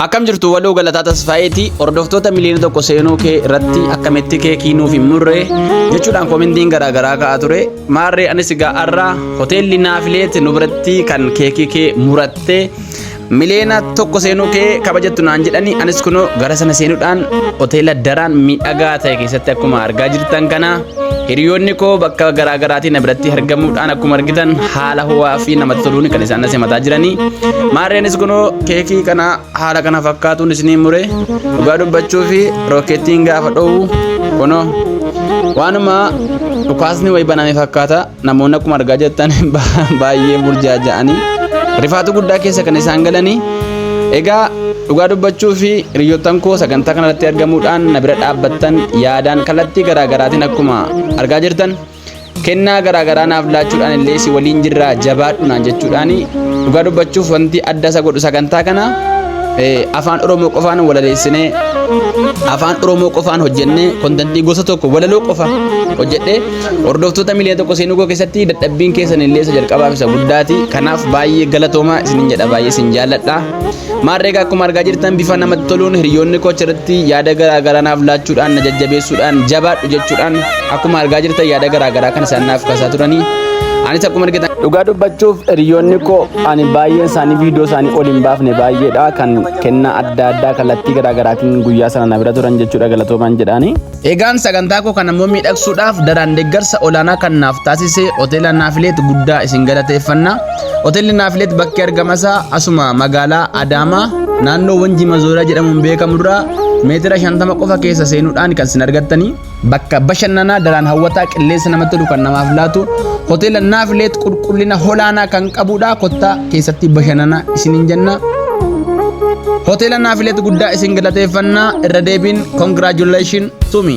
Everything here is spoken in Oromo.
Akkam jirtu waloo galataa tasfaayeeti hordoftoota miliyoona tokko seenuu kee irratti akkamitti keekii nuuf hin murre jechuudhaan koomentiin garaagaraa ka'aa ture. Maarree anis egaa har'a hoteelli Naafileet nu biratti kan keekii kee muratte miliyoona tokko seenuu kee kabajattu naan jedhani anis kunoo gara sana seenuudhaan hoteela daraan miidhagaa ta'e keessatti akkuma argaa jirtan kana hiriyoonni koo bakka garaagaraatiin na biratti argamuudhaan akkuma argitan haala ho'aa fi namatti toluun kan isaan na simataa jiranii. Maarreenis kunoo keekii kana haala kana fakkaatuun isinii mure dhugaa dubbachuu fi rookeettiin gaafa dho'u kunoo waanuma dhukaasni wayi baname fakkaata. Namoonni akkuma argaa jirtan baay'ee burjaaja'anii rifaatu guddaa keessa kan isaan galanii. Egaa dhugaa dubbachuu fi hiriyoottan koo sagantaa kanarratti argamuudhaan na bira dhaabbattan yaadaan kallattii garaagaraatiin akkuma argaa jirtan kennaa garaagaraa naaf laachuudhaan illee si waliin jirraa jabaadhuunaan jechuudhaan dhugaa dubbachuuf wanti adda isa godhu sagantaa kana afaan Oromoo qofaan walaleessinee afaan Oromoo qofaan hojjennee kontentii gosa tokko walaloo qofa hojjedhee hordoftoota miliyoona tokko seenuu koo keessatti dadhabbiin keessan illee isa jalqabaaf isa guddaati. Kanaaf baay'ee galatoomaa isinin jedha, baay'ee isin jaalladha. Maarree akkuma argaa jirtan bifa namatti toluun hiriyoonni koo achirratti yaada garaagaraa naaf laachuudhaan na jajjabeessuudhaan jabaadhu jechuudhaan akkuma argaa jirtan yaada garaagaraa kan isaan naaf kaasaa turanii. Anis akkuma argitan dhugaa dubbachuuf hiriyoonni koo ani baay'een isaanii viidiyoo isaanii ol hin baafne baay'eedha kan kennaa adda addaa kallattii garaagaraatiin guyyaa sana na bira turan jechuudha, galatoomaan jedhaani. Egaan sagantaa koo kan ammoo miidhagsuudhaaf daraan deeggarsa olaanaa kan naaf taasise hoteela Naafileet guddaa isin galateeffanna. Hoteelli Naafileet bakki argamasaa asuma magaalaa Adaamaa naannoo Wanjii Mazooraa jedhamuun beekamurraa meetira 50 qofa keessa seenuudhaan kan isin argattanii bakka bashannanaa daraan hawwataa qilleensa namatti tolu kan namaaf laatu hoteela Naafileet qulqullina olaanaa kan qabudha. Kottaa keessatti bashannanaa isiniin jenna. Hoteela Naafileet guddaa isin galateeffanna. Irra deebiin congratulations to me.